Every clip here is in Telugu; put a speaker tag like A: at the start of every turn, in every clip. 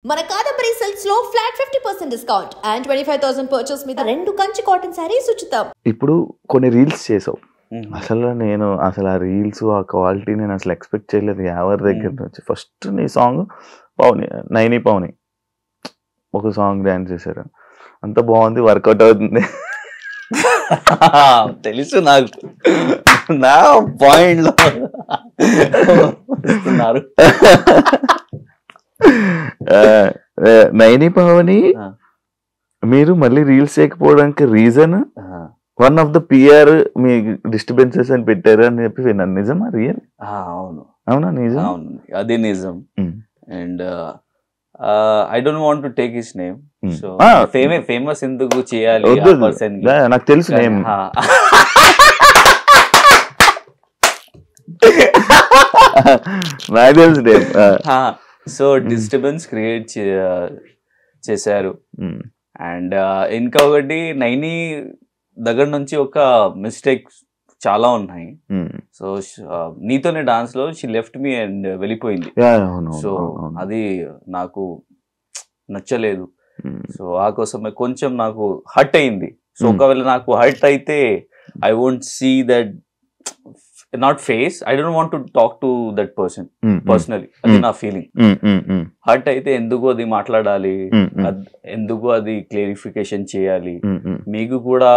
A: మన కాదంబరి సిల్క్స్ లో ఫ్లాట్ 50% డిస్కౌంట్ అండ్ 25,000 పర్చేస్ మీద 2 కంచి కాటన్ సారీస్ ఉచితం.
B: ఇప్పుడు కొన్ని రీల్స్ చేసావు. అసలు ఆ రీల్స్ ఆ క్వాలిటీ నేను అసలు ఎక్స్పెక్ట్ చేయలేదు ఎవరి దగ్గర నుంచి. ఫస్ట్ నీ సాంగ్ పవని నైని పవని ఒక సాంగ్ డాన్స్ చేశారు, అంత బాగుంది, వర్కౌట్ అవుతుంది.
C: తెలుసు నాకు, నా పాయింట్ లో
B: నైని పవని మీరు మళ్ళీ రీల్స్ చేయకపోవడానికి reason one of the PR మీ డిస్టర్బెన్సెస్ అని పెట్టారు అని చెప్పి విన్నాను. నిజమా? రియల్?
C: అవును.
B: అవునా? నిజం?
C: అవును, అది నిజం. And I don't want to take his name. So famous ఎందుకు చేయాలి
B: నాకు తెలుసు నేమ్. నాకు తెలుసు నేమ్.
C: సో డిస్టర్బెన్స్ క్రియేట్ చేశారు. అండ్ ఇంకా ఒకటి నైని దగ్గర నుంచి ఒక మిస్టేక్ చాలా ఉన్నాయి. సో నీతోనే డాన్స్ లో షీ లెఫ్ట్ మీ అండ్ వెళ్ళిపోయింది. సో అది నాకు నచ్చలేదు. సో ఆ కోసమే కొంచెం నాకు హర్ట్ అయింది. సో ఒకవేళ నాకు హర్ట్ అయితే I won't see that, not face, I don't want to talk to that person personally. అది నా ఫీలింగ్. హర్ట్ అయితే ఎందుకు అది మాట్లాడాలి, ఎందుకు అది క్లారిఫికేషన్ చేయాలి. మీకు కూడా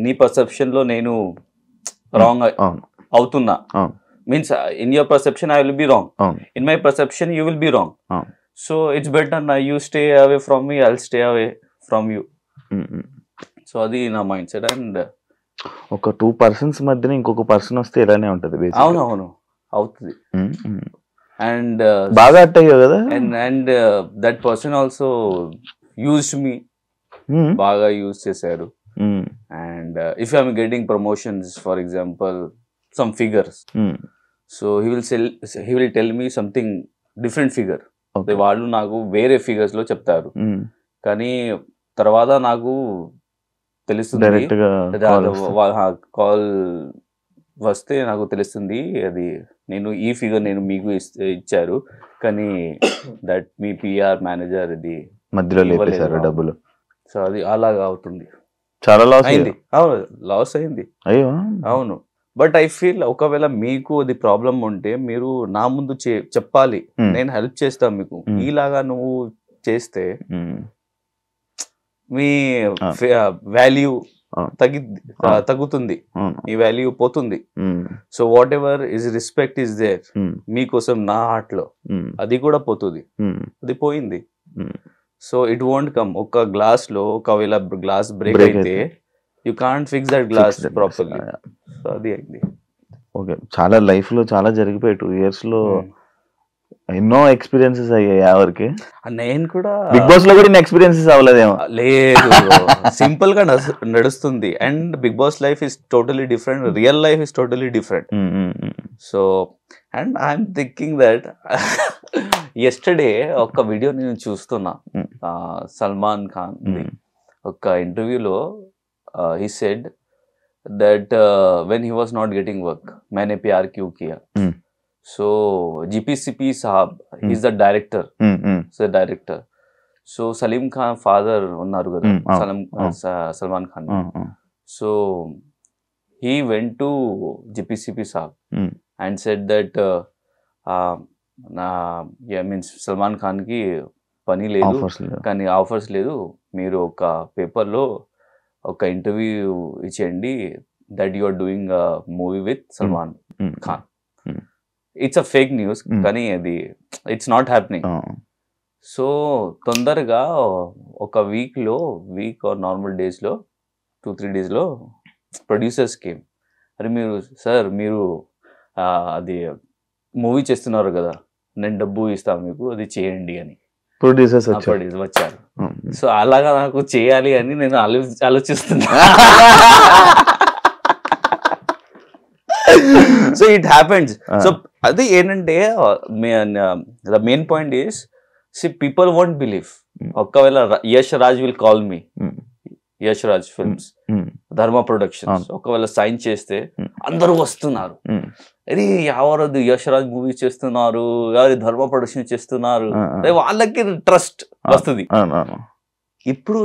C: నీ పర్సెప్షన్ లో నేను రాంగ్ అవుతున్నా, means in your perception I will be wrong, in my perception you will be wrong. So it's better నా you stay away from me, I will stay away from you. So అది నా మైండ్ సెట్. అండ్
B: ఒక 2 persons మధ్యన ఇంకొక పర్సన్ వస్తే ఇలానే ఉంటది.
C: అవునవును, అవుతుంది. అండ్
B: బాగా అట్ అయ్యావు కదా.
C: And that person also used me, బాగా యూజ్ చేశారు. And if I'm getting promotions for example some figures, so he will tell me something different figure. వాళ్ళు నాకు వేరే ఫిగర్స్ లో చెప్తారు, కానీ తర్వాత నాకు తెలుస్తుంది, కాల్ వస్తే నాకు తెలుస్తుంది అది నేను ఈ ఫిగర్ నేను మీకు ఇచ్చారు, కానీ దట్ మీ పిఆర్ మేనేజర్ ఇది
B: మధ్యలో లేపేశారు డబ్బులు.
C: సో అది అలాగా అవుతుంది.
B: చాలా లాస్
C: అయింది. అవును, లాస్ అయింది.
B: అయ్యో అవును.
C: బట్ ఐ ఫీల్ ఒకవేళ మీకు అది ప్రాబ్లం ఉంటే మీరు నా ముందు చెప్పాలి, నేను హెల్ప్ చేస్తాను మీకు. ఈలాగా నువ్వు చేస్తే మీ వాల్యూ తగ్గుతుంది, మీ వాల్యూ పోతుంది. So whatever is respect is there మీకోసం నా హార్ట్ లో, అది కూడా పోతుంది. అది పోయింది. So it won't come. ఒక గ్లాస్ లో ఒకవేళ గ్లాస్ బ్రేక్ అయితే you can't fix that glass properly. So అది అయింది.
B: ఓకే, చాలా లైఫ్ లో చాలా జరిగిపోయాయి. 2 years లో ఎన్నో ఎక్స్పీరియన్సెస్ అయ్యాయి ఎవరికి.
C: నేను కూడా
B: బిగ్ బాస్ లో కూడా ఎక్స్పీరియన్సెస్ అవ్వలేదేమో.
C: లేదు, సింపుల్ గా నడుస్తుంది. And Bigg Boss life is totally different, real life is totally different. So and I'm thinking that yesterday ఒక వీడియో నేను చూస్తున్నా, సల్మాన్ ఖాన్ ఒక ఇంటర్వ్యూలో he said that when he was not getting work, मैंने प्यार क्यों किया. So GPCP साहब, he is the director, the director. So Salim Khan father unnaru kada, Salman Khan. So he went to GPCP साहब and said that means Salman Khan ki pani ledu, కానీ ఆఫర్స్ లేదు, మీరు ఒక పేపర్ లో ఒక ఇంటర్వ్యూ ఇచ్చేయండి, that you are doing movie with Salman Khan. It's a fake news, కానీ అది ఇట్స్ నాట్ హ్యాపెనింగ్. సో తొందరగా ఒక వీక్ ఆర్ నార్మల్ డేస్ లో 2-3 days లో ప్రొడ్యూసర్స్ కేమ్, అరే మీరు సార్ మీరు అది మూవీ చేస్తున్నారు కదా, నేను డబ్బు ఇస్తాను మీకు, అది చేయండి అని
B: ప్రొడ్యూసర్స్
C: వచ్చారు. సో అలాగా నాకు చేయాలి అని నేను ఆలోచిస్తున్నా. So it happens. సో అది ఏంటంటే the main point is, see people won't believe. ఒకవేళ Yash Raj will call me, Yash Raj films, Dharma productions ఒకవేళ సైన్ చేస్తే అందరూ వస్తున్నారు, అరే ఎవరది యశ్రాజ్ మూవీ చేస్తున్నారు, ఎవరి ధర్మ ప్రొడక్షన్ చేస్తున్నారు, వాళ్ళకి ట్రస్ట్ వస్తుంది. ఇప్పుడు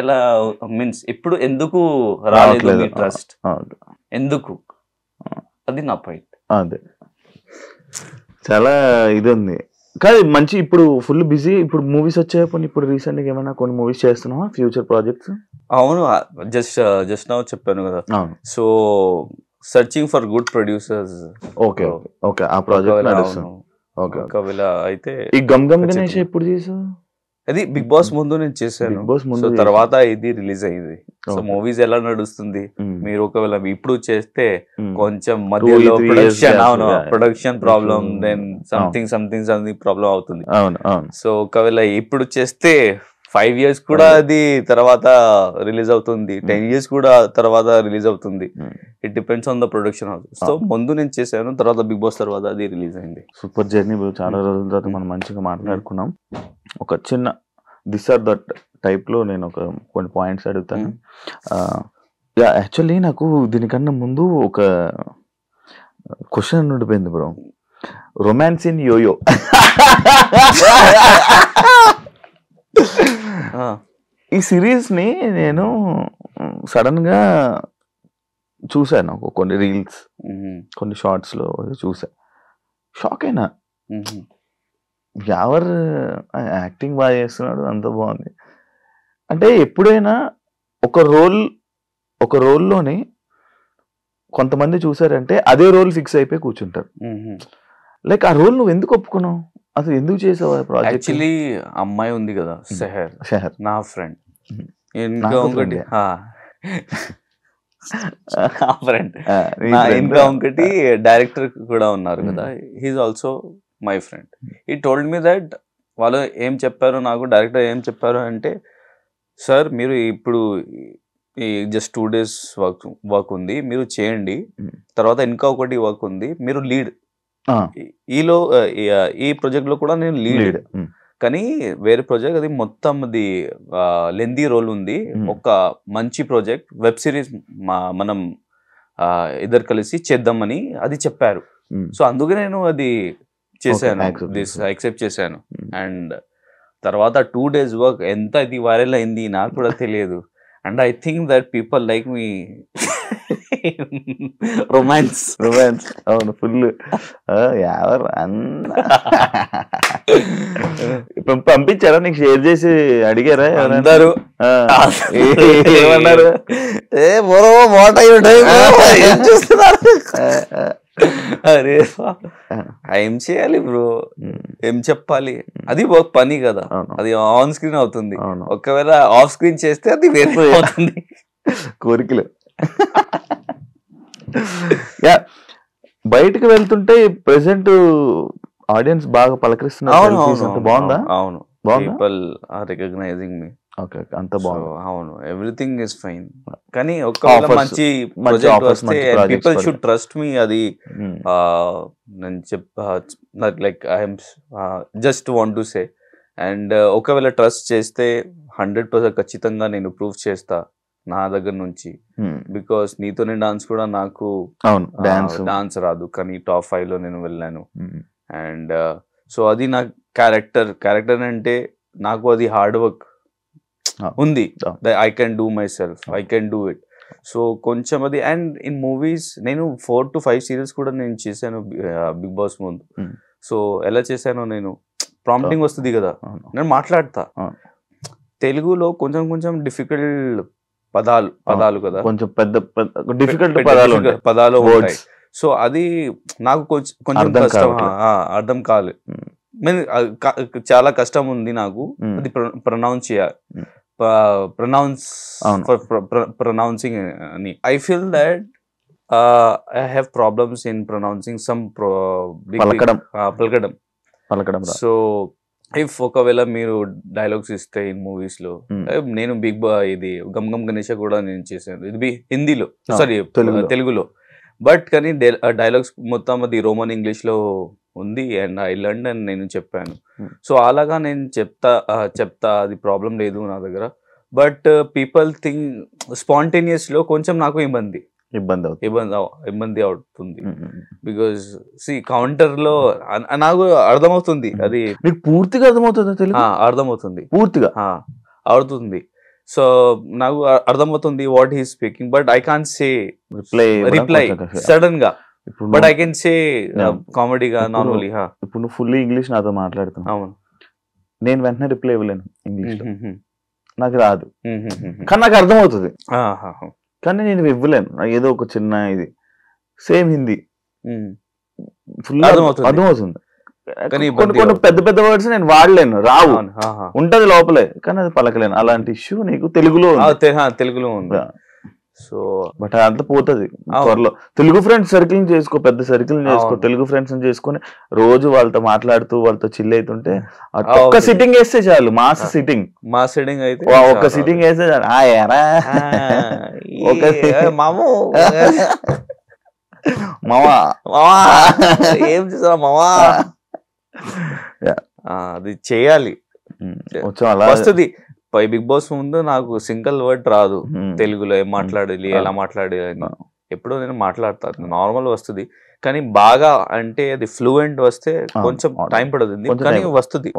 C: ఎలా మీన్స్ ఇప్పుడు ఎందుకు రాలేదు మీ ట్రస్ట్, ఎందుకు? అది నా పాయింట్.
B: అదే చాలా ఇది ఉంది కాదు మంచి. ఇప్పుడు ఫుల్ బిజీ, ఇప్పుడు మూవీస్ వచ్చాయి. ఇప్పుడు రీసెంట్ గా ఏమైనా కొన్ని మూవీస్ చేస్తున్నావా, ఫ్యూచర్ ప్రాజెక్ట్స్?
C: అవును, జస్ట్ నౌ చెప్పాను కదా. So searching for good producers.
B: Okay okay, ఆ ప్రాజెక్ట్ నడుస్తుంది. ఓకే,
C: ఒకవేళ అయితే
B: ఈ గమ్ గమ్ గణేష్ ఎప్పుడు చేసావు?
C: అది బిగ్ బాస్ ముందు నేను చేశాను. సో తర్వాత ఇది రిలీజ్ అయింది. సో మూవీస్ ఎలా నడుస్తుంది, మీరు ఒకవేళ ఇప్పుడు చేస్తే కొంచెం మధ్యలో production problem, then something problem అవుతుంది. సో ఒకవేళ ఇప్పుడు చేస్తే 5 years కూడా అది తర్వాత రిలీజ్ అవుతుంది, 10 years కూడా తర్వాత రిలీజ్ అవుతుంది. It depends on the production house. So ముందు నేను చేశాను, తర్వాత బిగ్ బాస్ తర్వాత అది రిలీజ్ అయింది.
B: Super journey. చాలా రోజుల తర్వాత మనం మంచిగా మాట్లాడుకున్నాం. ఒక చిన్న దిస్ ఆర్ దట్ టైప్ లో నేను కొన్ని పాయింట్స్ అడుగుతాను. యాక్చువల్లీ నాకు దీనికన్నా ముందు ఒక క్వశ్చన్ ఉండిపోయింది బ్రో. రొమాన్స్ ఇన్ యోయో ఈ సిరీస్ ని నేను సడన్ గా చూసాను, కొన్ని రీల్స్ కొన్ని షార్ట్స్ లో చూసా, షాక్ అయినా. ఎవరు యాక్టింగ్ బాగా చేస్తున్నాడు, అంత బాగుంది. అంటే ఎప్పుడైనా ఒక రోల్లోని కొంతమంది చూసారంటే అదే రోల్ ఫిక్స్ అయిపోయి కూర్చుంటారు. లైక్ ఆ రోల్ నువ్వు ఎందుకు ఒప్పుకున్నావు, అసలు ఎందుకు చేసావు ప్రాజెక్ట్?
C: యాక్చువల్లీ అమ్మాయి ఉంది కదా షహర్, నా ఫ్రెండ్. ఇంకా ఒకటి ఇంకా ఒకటి డైరెక్టర్ కూడా ఉన్నారు కదా, హీఈస్ ఆల్సో మై ఫ్రెండ్. ఈ టోల్డ్ మీ దట్ వాళ్ళు ఏం చెప్పారు నాకు, డైరెక్టర్ ఏం చెప్పారు అంటే, సార్ మీరు ఇప్పుడు ఈ జస్ట్ 2 days వర్క్ ఉంది, మీరు చేయండి, తర్వాత ఇంకా ఒకటి వర్క్ ఉంది, మీరు లీడ్. ఈ ప్రాజెక్ట్ లో కూడా నేను లీడ్, కానీ వేరే ప్రాజెక్ట్ అది మొత్తం అది లెందీ రోల్ ఉంది, ఒక మంచి ప్రాజెక్ట్ వెబ్ సిరీస్ మనం ఇద్దరు కలిసి చేద్దామని అది చెప్పారు. సో అందుకే నేను అది చేశాను, యాక్సెప్ట్ చేశాను. అండ్ తర్వాత 2 days వర్క్ ఎంత ఇది వైరల్ అయింది నాకు కూడా తెలియదు. And I think that people like me romance.
B: అవును, ఫుల్. ఎవరు పంపించారా నీకు, షేర్ చేసి అడిగారా
C: అందరూ?
B: ఏమన్నారు?
C: అరే ఏం చేయాలి బ్రో, ఏం చెప్పాలి, అది ఒక పని కదా, అది ఆన్ స్క్రీన్ అవుతుంది. ఒకవేళ ఆఫ్ స్క్రీన్ చేస్తే అది వేరే అవుతుంది.
B: కోరికలు. బయటకు వెళ్తుంటే ప్రెసెంట్ ఆడియన్స్ బాగా పలకరిస్తున్నారు. బాగుందా?
C: అవును, people are recognizing me.
B: Okay, అంత బాగుంది.
C: అవును, ఎవ్రీథింగ్ ఇస్ ఫైన్. కానీ ఒకవేళ మంచి ప్రాజెక్ట్ వస్తే పీపుల్ షుడ్ ట్రస్ట్ మీ. అది నేను like I'm just want to say. And ఒకవేళ ట్రస్ట్ చేస్తే 100% ఖచ్చితంగా నేను ప్రూవ్ చేస్తా నా దగ్గర నుంచి. బికాస్ నీతోనే డాన్స్ కూడా నాకు డాన్స్ రాదు, కానీ టాప్ 5 లో నేను వెళ్ళాను. అండ్ సో అది నా క్యారెక్టర్ అంటే నాకు అది హార్డ్ వర్క్ ఉంది. I can do my self, I can do it. So కొంచెం అది. అండ్ ఇన్ మూవీస్ నేను 4 to 5 series కూడా నేను చేశాను బిగ్ బాస్ ముందు. సో ఎలా చేశానో, నేను ప్రాంప్టింగ్ వస్తుంది కదా, నేను మాట్లాడతా తెలుగులో కొంచెం డిఫికల్ట్ పదాలు కదా, కొంచెం పెద్ద డిఫికల్ట్ పదాలు ఉంటాయి. సో అది నాకు కొంచెం కష్టం, అర్థం కాలేదు. చాలా కష్టం ఉంది నాకు అది ప్రొనౌన్స్ చేయాలి, pronouncing అని. I feel that I have problems in pronouncing some పలకడం. సో ఇఫ్ ఒకవేళ మీరు డైలాగ్స్ ఇస్తే ఇన్ మూవీస్ లో, నేను ఇది గమ్ గమ్ గణేష కూడా నేను చేశాను, ఇది హిందీలో, సారీ తెలుగులో. బట్ కానీ డైలాగ్స్ మొత్తం అది రోమన్ ఇంగ్లీష్ లో ఉంది. అండ్ ఐ లర్న్ అండ్ నేను చెప్పాను. సో అలాగా నేను చెప్తా అది ప్రాబ్లం లేదు నా దగ్గర. బట్ పీపుల్ థింక్ స్పాంటేనియస్ లో కొంచెం నాకు ఇబ్బంది అవుతుంది. బికాజ్ కౌంటర్ లో నాకు అర్థమవుతుంది, అది
B: మీకు పూర్తిగా అర్థమవుతుంది,
C: అర్థమవుతుంది,
B: పూర్తిగా
C: అవుతుంది. సో నాకు అర్థమవుతుంది what he speaking, but I can't say reply sudden గా. బట్ ఐ కెన్ సే కామెడీగా నార్మల్లీ.
B: ఇప్పుడు నువ్వు ఫుల్లీ ఇంగ్లీష్ నాతో మాట్లాడుతున్నావు,
C: అవును,
B: నేను వెంటనే రిప్లై ఇవ్వలేను ఇంగ్లీష్, నాకు రాదు, కానీ నాకు అర్థమవుతుంది, కానీ నేను ఇవ్వలేను. ఏదో ఒక చిన్న ఇది సేమ్ హిందీ ఫుల్ అర్థమవుతుంది, కొన్ని పెద్ద పెద్ద వర్డ్స్ నేను వాడలేను, రావు, ఉంటది లోపలే, కానీ అది పలకలేను. అలాంటి ఇష్యూ నీకు తెలుగులో
C: ఉంది. సో
B: బట్ అదంతా పోతుంది త్వరలో. తెలుగు ఫ్రెండ్స్ సర్కిల్ చేసుకో, పెద్ద సర్కిల్ చేసుకో, తెలుగు ఫ్రెండ్స్ చేసుకుని రోజు వాళ్ళతో మాట్లాడుతూ వాళ్ళతో చిల్ అవుతుంటే ఒక్క సిట్టింగ్ వేస్తే చాలు, మాస్ సిట్టింగ్
C: అయితే
B: ఒక్క సిట్టింగ్ వేస్తే చాలు. మావా
C: ఏం చేసా మావా, అది చేయాలి, వస్తుంది. బిగ్ బాస్ ముందు నాకు సింగిల్ వర్డ్ రాదు తెలుగులో, ఏం మాట్లాడాలి, ఎలా మాట్లాడాలి అని. ఎప్పుడో నేను మాట్లాడతాను, నార్మల్ వస్తుంది, కానీ బాగా అంటే అది ఫ్లూయెంట్ వస్తే కొంచెం టైం పడుతుంది, కానీ వస్తుంది.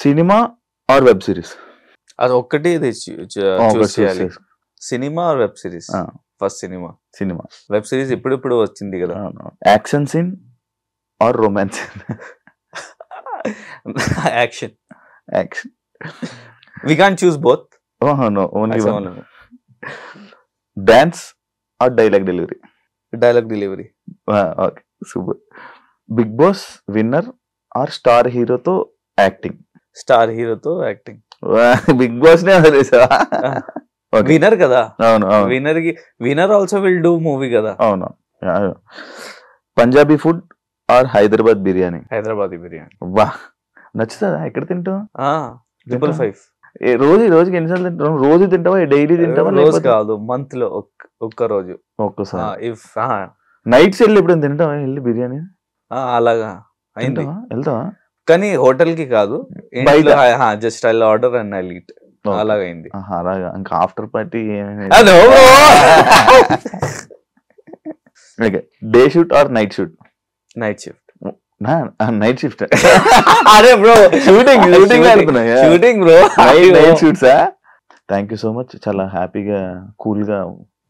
B: Cinema or web series?
C: అది ఒక్కటి చూస్ చేయాలి, cinema or web series. First cinema. Web series ఇప్పుడు వచ్చింది కదా.
B: Action scene or romance?
C: Action. We can't choose both.
B: No, only one. Dance or dialogue delivery?
C: Dialogue delivery.
B: Okay, super. Big Boss winner or star hero to acting?
C: Star hero to acting.
B: Big Boss ne adesa.
C: Winner kada.
B: అవును.
C: Winner also will do movie kada.
B: అవును. Punjabi food or Hyderabad biryani?
C: హైదరాబాదీ బిర్యానీ.
B: వా, నచ్చుతుందా? ఎక్కడ తింటావు?
C: 555.
B: రోజుకి ఎన్నిసార్లు తింటావు? రోజు తింటావా, డైలీ తింటావా?
C: రోజు కాదు, మంత్ లో ఒక్క రోజు,
B: ఒక్కసారి. నైట్స్ వెళ్ళి ఎప్పుడైనా తింటావా వెళ్ళి బిర్యానీ?
C: అలాగా అయింది,
B: వెళ్తావా?
C: కానీ హోటల్ కి కాదు, just I order and I eat, అలాగా అయింది.
B: అలాగా, ఇంకా after party day shoot or night shoot?
C: Night shift.
B: Night shift.
C: అరే బ్రో, షూటింగ్ బ్రో,
B: నైట్ షూట్సా? థ్యాంక్ యూ సో మచ్, చాలా హ్యాపీగా కూల్ గా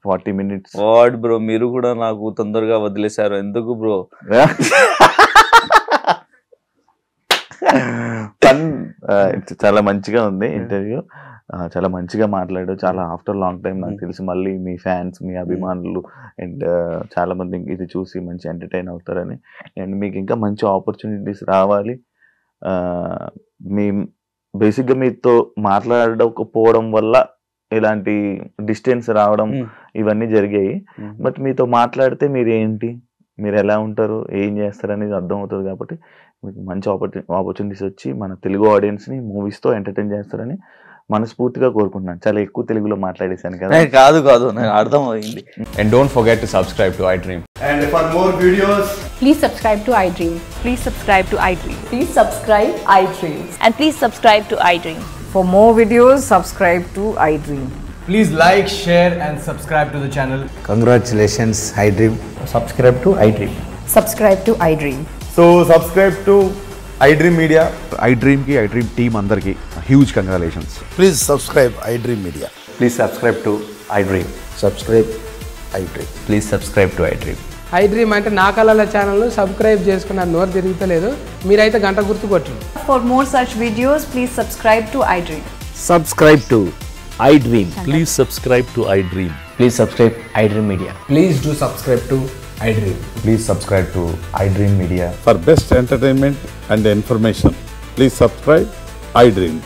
B: 40 minutes.
C: వాట్ బ్రో, మీరు కూడా నాకు తొందరగా వదిలేశారు ఎందుకు బ్రో?
B: చాలా మంచిగా ఉంది ఇంటర్వ్యూ, చాలా మంచిగా మాట్లాడు. చాలా ఆఫ్టర్ లాంగ్ టైం నాకు తెలిసి మళ్ళీ మీ ఫ్యాన్స్, మీ అభిమానులు అండ్ చాలా మంది ఇది చూసి మంచి ఎంటర్టైన్ అవుతారని, అండ్ మీకు ఇంకా మంచి ఆపర్చునిటీస్ రావాలి. మీ బేసిక్గా మీతో మాట్లాడకపోవడం వల్ల ఇలాంటి డిస్టెన్స్ రావడం ఇవన్నీ జరిగాయి. బట్ మీతో మాట్లాడితే మీరు ఏంటి, మీరు ఎలా ఉంటారు, ఏం చేస్తారు అనేది అర్థం అవుతుంది. కాబట్టి మీకు మంచి ఆపర్చునిటీస్ వచ్చి మన తెలుగు ఆడియన్స్ని మూవీస్తో ఎంటర్టైన్ చేస్తారని మనస్ఫూర్తిగా కోరుకుంటున్నాను. చాలా ఎక్కువ తెలుగులో మాట్లాడేశాను కదా.
C: కాదు అర్థమైంది.
D: And don't forget to subscribe to iDream.
E: And for more videos,
F: please subscribe to iDream.
G: Please subscribe to iDream.
F: Please subscribe iDream.
G: And please subscribe to iDream.
F: For more videos, subscribe to iDream.
E: please like, share and subscribe to the channel.
H: Congratulations, iDream.
I: Subscribe to iDream.
F: Subscribe to iDream.
E: So subscribe to iDream Media.
J: iDream ki iDream team andarki huge congratulations.
H: Please subscribe iDream Media.
I: Please subscribe to iDream.
H: Subscribe iDream.
I: Please subscribe to iDream.
K: iDream అంటే నా కళల ఛానల్ సబ్స్క్రైబ్ చేసుకున్న నోరు తిరుగుతలేదు, మీరైతే గంట గుర్తు కొట్టండి.
G: For more such videos, please subscribe to iDream.
H: Subscribe to iDream.
L: Please subscribe to iDream.
I: Please subscribe iDream Media.
E: Please do subscribe to iDream.
J: Please subscribe to iDream Media.
M: For best entertainment and information, please subscribe iDream.